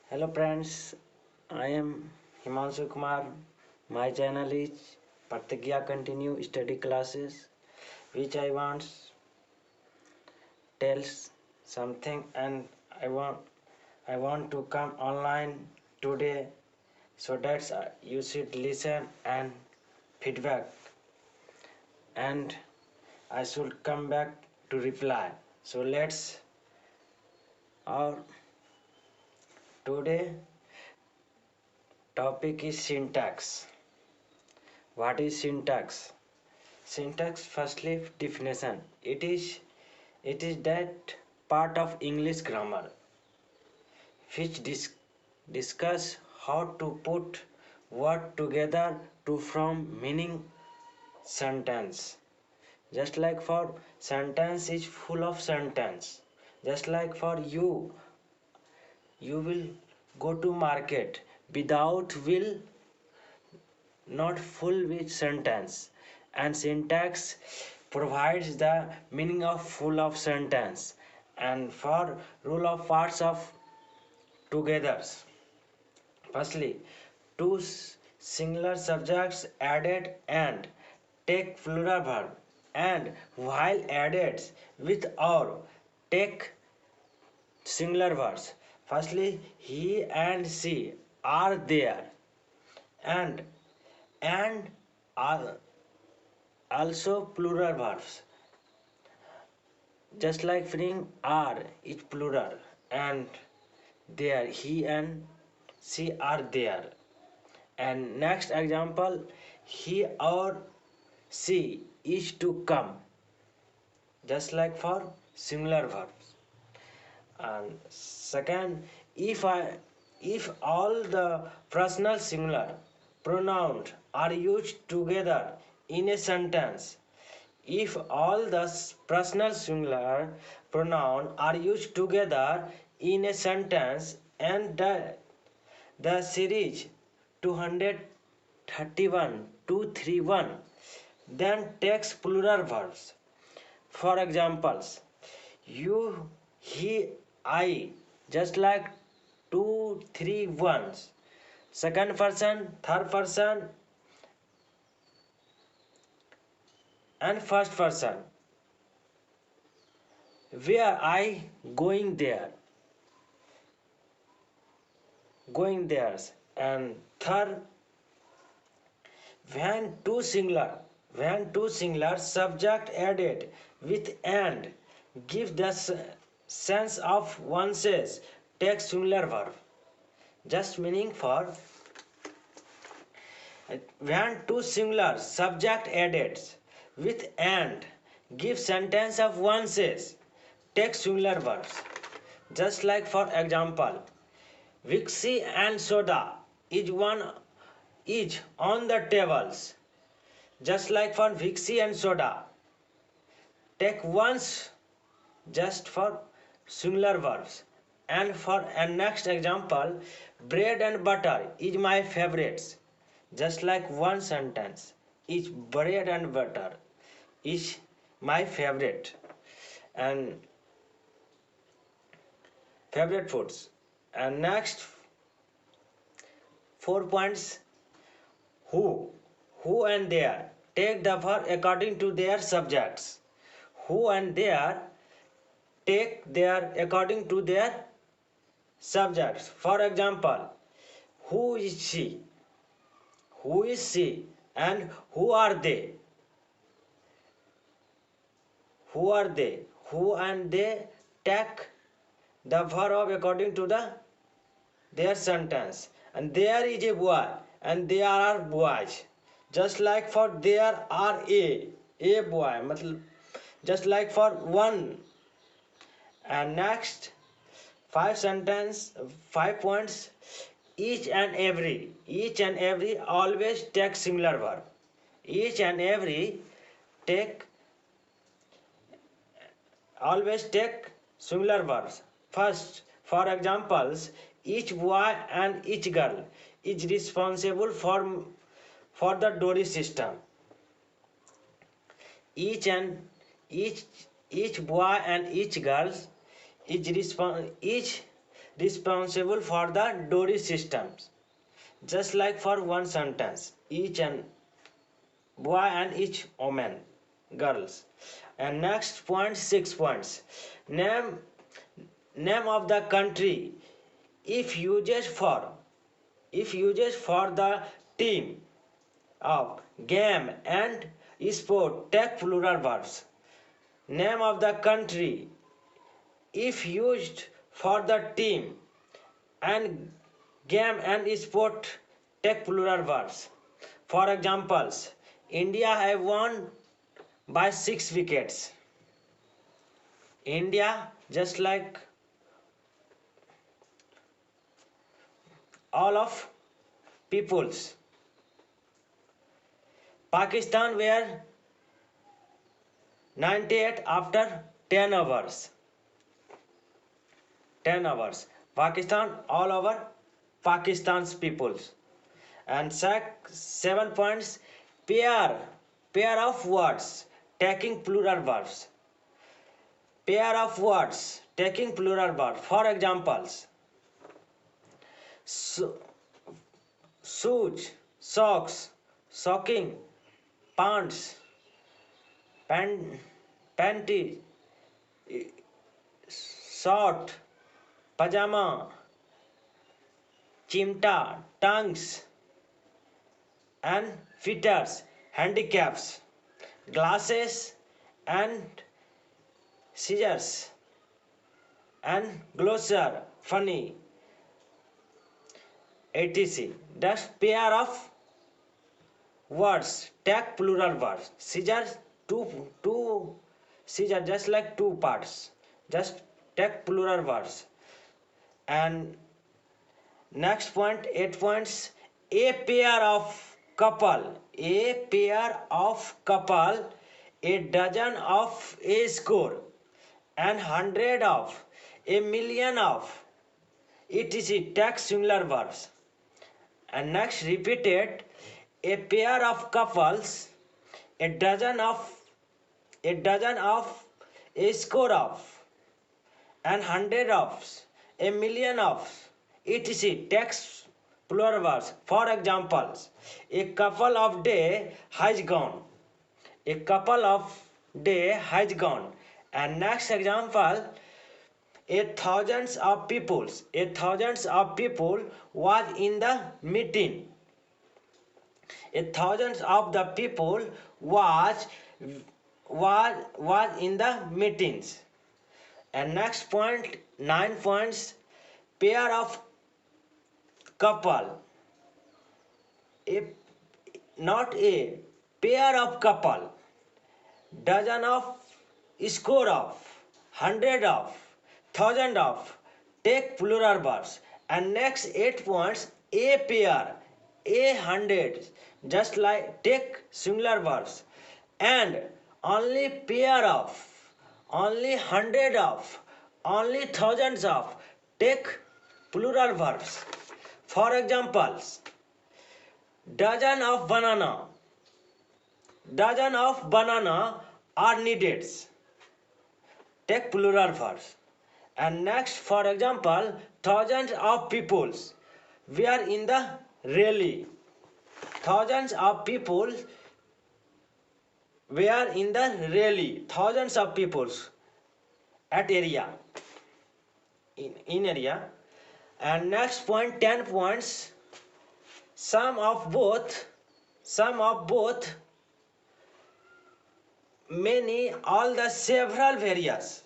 Hello friends, I am Himanshu Kumar. My channel is Pratigya Continue Study Classes, which I want tells something and I want to come online today, so that's you should listen and feedback, and I should come back to reply. So let's our today topic is syntax. What is syntax? Syntax, firstly, definition. It is that part of English grammar which discuss how to put word together to form meaning sentence. Just like for sentence is full of sentence. Just like for you will go to market without will not full with sentence, and syntax provides the meaning of full of sentence. And for rule of parts of together, firstly, two singular subjects added and take plural verb, and while added with or take singular verbs. Firstly, he and she are there, and and are also plural verbs. Just like freeing are is plural, and there he and she are there. And next example, he or she is to come, just like for singular verbs. And second, if all the personal singular pronouns are used together in a sentence, if all the personal singular pronoun are used together in a sentence, and the series 231 231 then takes plural verbs. For examples, you, he, I, just like 231, second person, third person, and first person. Where I going there. And third, when two singular subject added with and give the sense of one says, take singular verb. Just meaning for when two singular subject added with and give sentence of one says, take singular verbs. Just like for example, Vixi and soda is on the tables. Just like for Vixi and soda, take once just for singular verbs. And for a next example, bread and butter is my favorites. Just like one sentence, is bread and butter is my favorite and favorite foods. And next 4 points, who and their take the verb according to their subjects. Who and their take their according to their subjects. For example, who is she, and who are they. Who and they take the verb according to their sentence. And there is a boy and there are boys. Just like for there are a boy, just like for one. And next 5 points, each and every always take singular verb. Each and every take always take singular verbs. First, for examples, each boy and each girl is responsible for the dowry system. Each and each boy and each girl each responsible for the dowry systems. Just like for one sentence, each and boy and each woman, girls. And next point, 6 points. Name name of the country if uses for the team of game and sport take plural verbs. Name of the country if used for the team and game and sport take plural verbs. For examples, India have won by 6 wickets. India, just like all of peoples. Pakistan were 98 after 10 hours. 10 hours. Pakistan all over Pakistan's peoples. And 7 points, pair of words taking plural verbs. Pair of words taking plural verbs. For examples, shoes, socks, socking, pants, panty, short, pajama, chimta, tongues, and fitters, handicaps, glasses and scissors, and glosser, funny, etc. That's pair of words take plural verbs. Scissors, two scissors, just like two parts, just take plural verbs. And next point, 8 points, a pair of couple, a dozen of, a score, and 100 of, a million of, etc. take singular verbs. And next, repeated, a pair of couples, a dozen of, a score of, and 100 of, a million of, etc. takes plural verbs. For examples, a couple of day has gone. A couple of day has gone. And next example, a thousands of people was in the meeting. A thousands of the people was in the meetings. And next point, 9 points, pair of couple, not a pair of couple, dozen of, score of, 100 of, thousand of, take plural verbs. And next 8 points, a pair, a 100, just like take singular verbs. And only pair of, only 100 of, only thousands of, take plural verbs. For examples, dozen of banana are needed, take plural verbs. And next, for example, thousands of people were in the rally. Thousands of people were in the rally. Thousands of people at area, in area. And next point, 10 points, some of both, many, all the several various,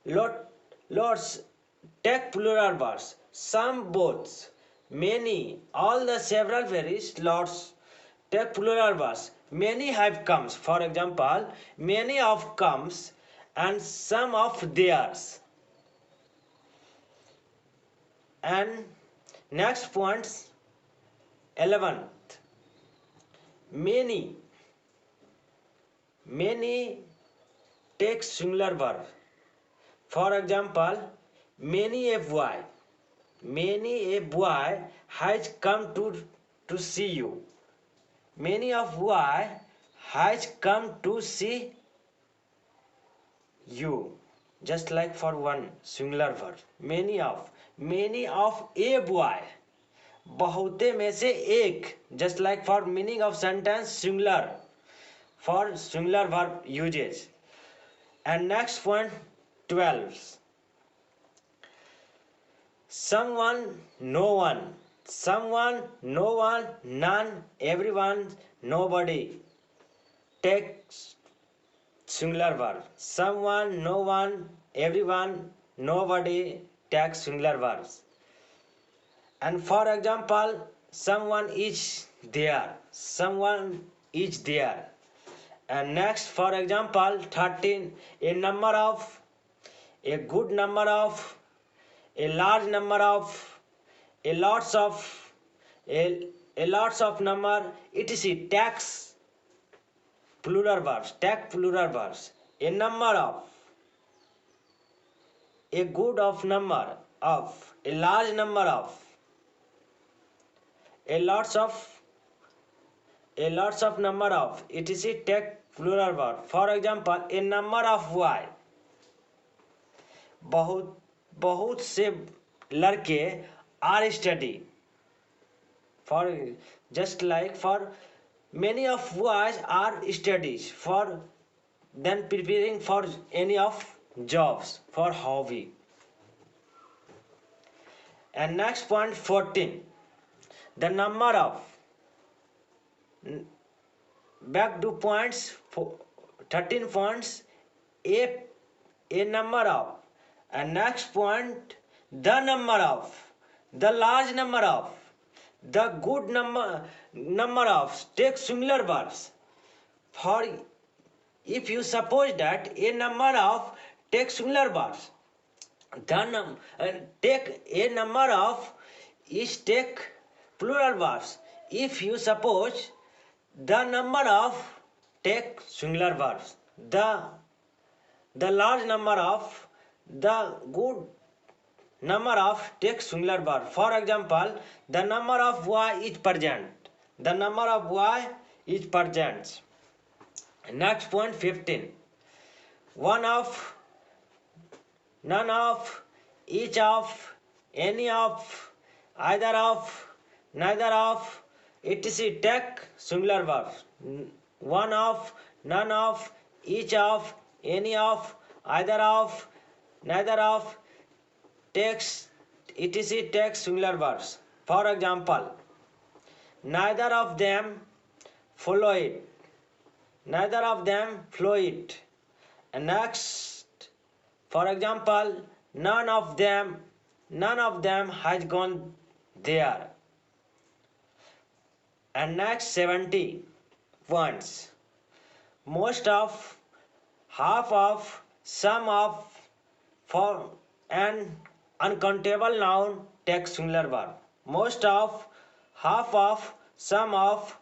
lots, take plural verbs. Some, both, many, all the several various, lots, take plural verbs. Many have comes. For example, many of comes and some of theirs. And next points, 11th, many take singular verb. For example, many a boy has come to see you. Many of boy has come to see you. Just like for one singular verb, many of, many of a boy, बहुते में से एक, just like for meaning of sentence singular, for singular verb uses. And next point 12, someone, no one, someone, no one, none, everyone, nobody, takes singular verb. Someone, no one, everyone, nobody, takes singular verbs. And for example, someone is there, someone is there. And next, for example 13, a number of, a good number of, a large number of, a lots of, a lots of number, etc. Takes plural verbs, take plural verbs. A number of, a good of number of, a large number of, a lots of number of, etc. take plural verb. For example, a number of y, बहुत से लड़के are study. For just like for many of boys are studies for then preparing for any of jobs for hobby. And next point 14, the number of, back to points 13 points, a number of, and next point the number of, the large number of, the good number of, take singular verbs. For if you suppose that a number of, take singular verbs, take a number of is take plural verbs. If you suppose the number of, take singular verbs, the large number of, the good number of, take singular verb. For example, the number of y is present, the number of y is present. Next point 15, one of, none of, each of, any of, either of, neither of, etc. take singular verbs. One of, none of, each of, any of, either of, neither of, takes, etc. takes singular verbs. For example, neither of them follow it, neither of them flow it. And next, for example, none of them has gone there. And next 70 points, most of, half of, some of, for an uncountable noun, take singular verb. Most of, half of, some of,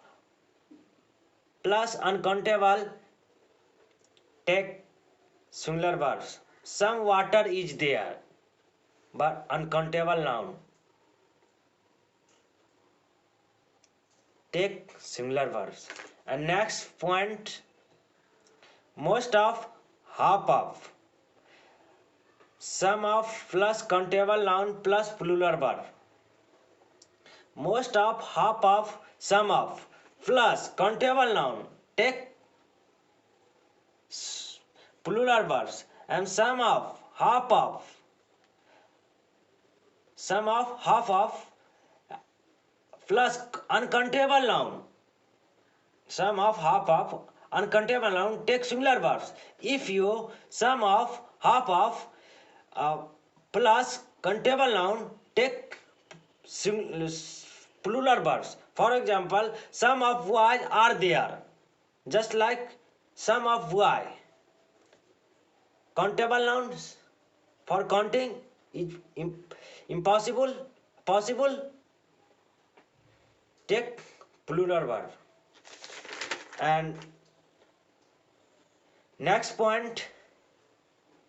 plus uncountable, take singular verbs. Some water is there, but uncountable noun, take singular verbs. And next point, most of, half of, some of plus countable noun plus plural verb. Most of, half of, some of, plus countable noun, take plural verbs. And some of, half of, some of, half of, plus uncountable noun, some of, half of, uncountable noun, take singular verbs. If you sum of, half of, plus countable noun, take plural verbs. For example, some of boys are there, just like some of boy. Countable nouns for counting is impossible, possible, take plural verb. And next point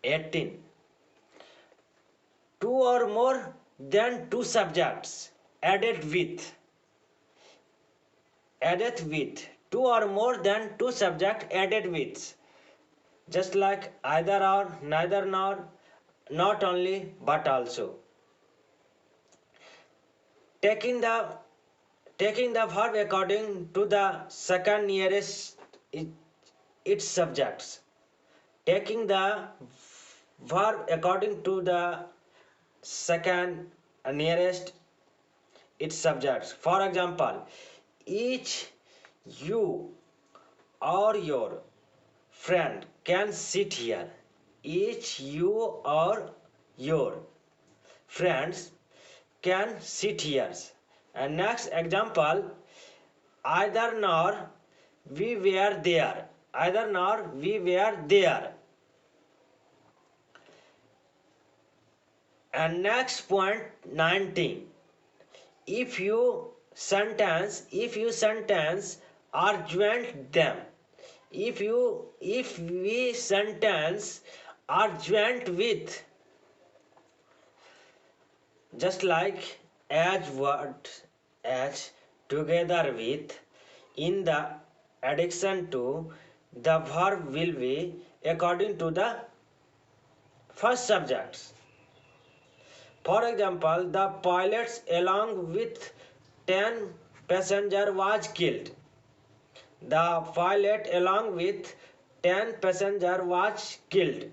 18, two or more than two subjects added with, two or more than two subjects added with, just like either or, neither nor, not only but also. taking the taking the verb according to the second nearest its subjects. Taking the verb according to the second nearest its subjects. For example, each you or your friend can sit here. Each you or your friends can sit here. And next example, either nor we were there. Either nor we were there. And next point 19. If you sentence or join them. If we sentence or joined with, just like as word as together with, in the addition to, the verb will be according to the first subjects. For example, the pilots along with 10 passengers was killed. The pilot along with 10 passengers was killed.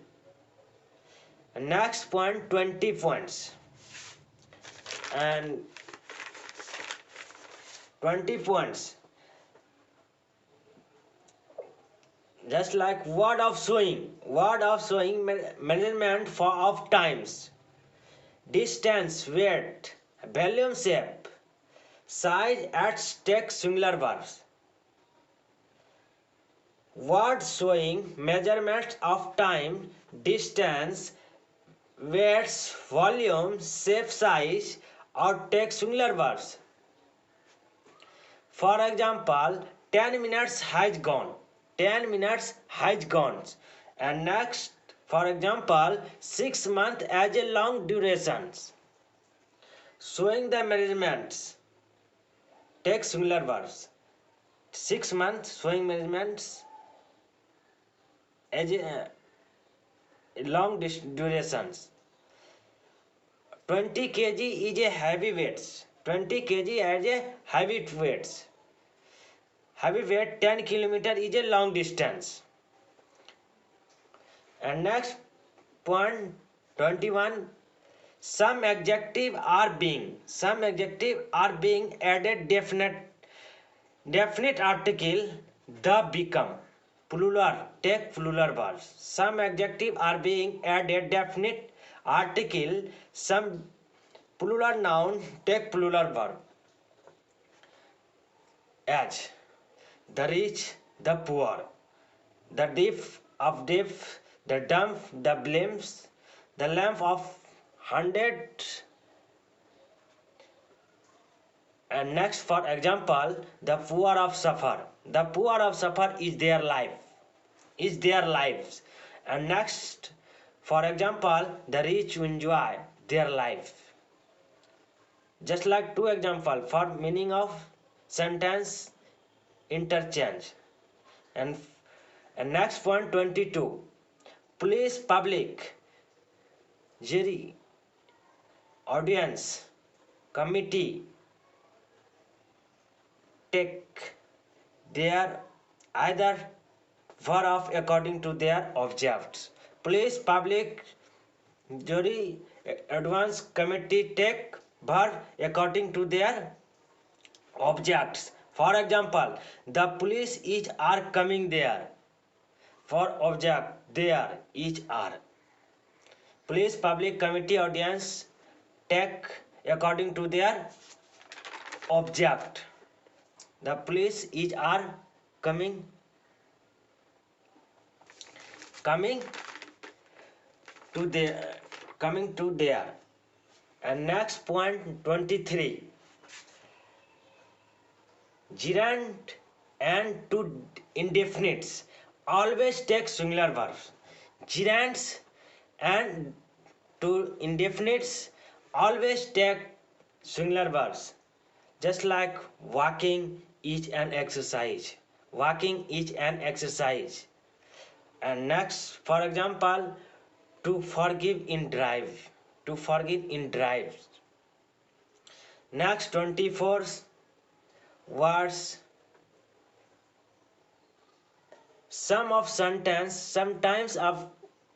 Next point 20 points. And 20 points. Just like word of showing measurement of times, distance, weight, volume, shape, size, at take singular verbs. Words showing measurements of time, distance, weights, volume, shape, size, or take singular verbs. For example, 10 minutes has gone. 10 minutes has gone. And next, for example, 6 months as a long duration. Showing the measurements, take singular verbs. 6 months showing measurements as a long durations. 20 kg is a heavy weight. 20 kg as a heavy weight. Heavy weight 10 kilometer is a long distance. And next point 21. Some adjective are being added definite article the become. Plural, take plural verbs. Some adjective are being added definite article, some plural noun, take plural verb. As the rich, the poor, the deaf of deaf, the dumb, the blames, the lamp of 100. And next, for example, the poor of suffer. The poor of suffer is their life. And next, for example, the rich enjoy their life. Just like two examples for meaning of sentence interchange. And next point 22. Police, public, jury, audience, committee take their either verb of according to their objects. Police, public, jury, advance, committee take verb according to their objects. For example, the police each are coming there. For object, there each are. Police, public, committee, audience take according to their object. The police each are coming to there. And next point 23. Gerund and to indefinites always take singular verbs. Gerunds and to indefinites always take singular verbs. Just like walking is an exercise. And next, for example, to forgive in drive. Next 24 words. Some of sentence, sometimes of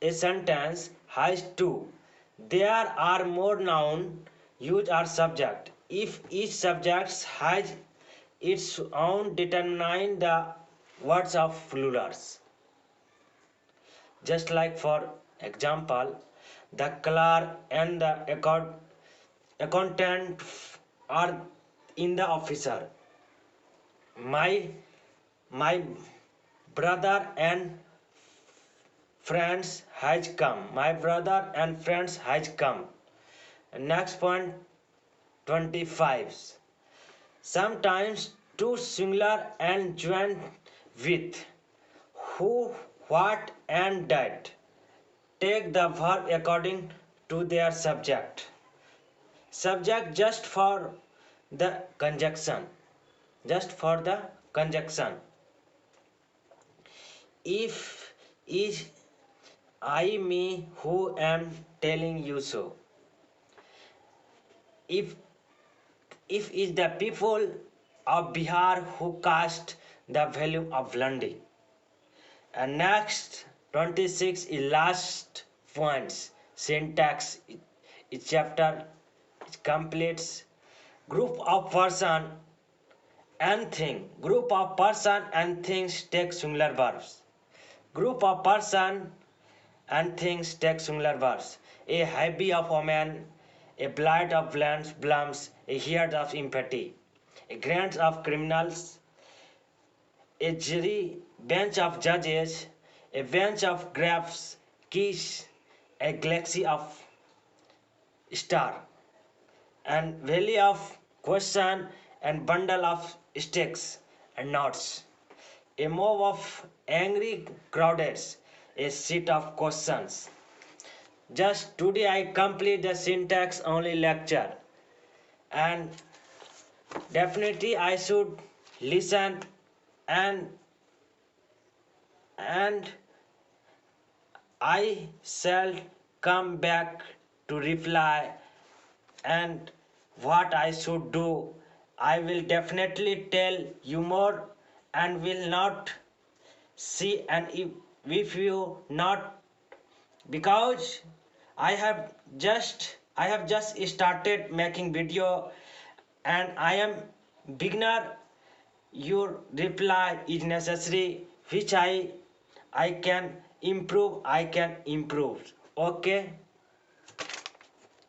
a sentence has two. There are more noun used or subject. If each subject has its own determine the words of plurals. Just like for example, the clerk and the accountant are in the officer. My brother and friends has come. My brother and friends has come. Next point 25. Sometimes two singular and joined with who, what and that. Take the verb according to their subject. Subject just for the conjunction. Just for the conjunction. If is I me who am telling you so. If is the people of Bihar who cast the value of Landi. And next 26 is last points. Syntax is chapter it completes group of person and thing. Group of person and things take singular verbs. Group of person and things take singular verbs. A hobby of woman, a blight of blums, a heart of empathy, a grant of criminals, a jury, bench of judges, a bench of graphs, keys, a galaxy of star, and valley of question and bundle of sticks and knots, a mob of angry crowds, a seat of questions. Just today I complete the syntax only lecture, and definitely I should listen and I shall come back to reply and what I should do. I will definitely tell you more and will not see and if you not because I have just started making video and I am beginner. Your reply is necessary which I can improve. Okay.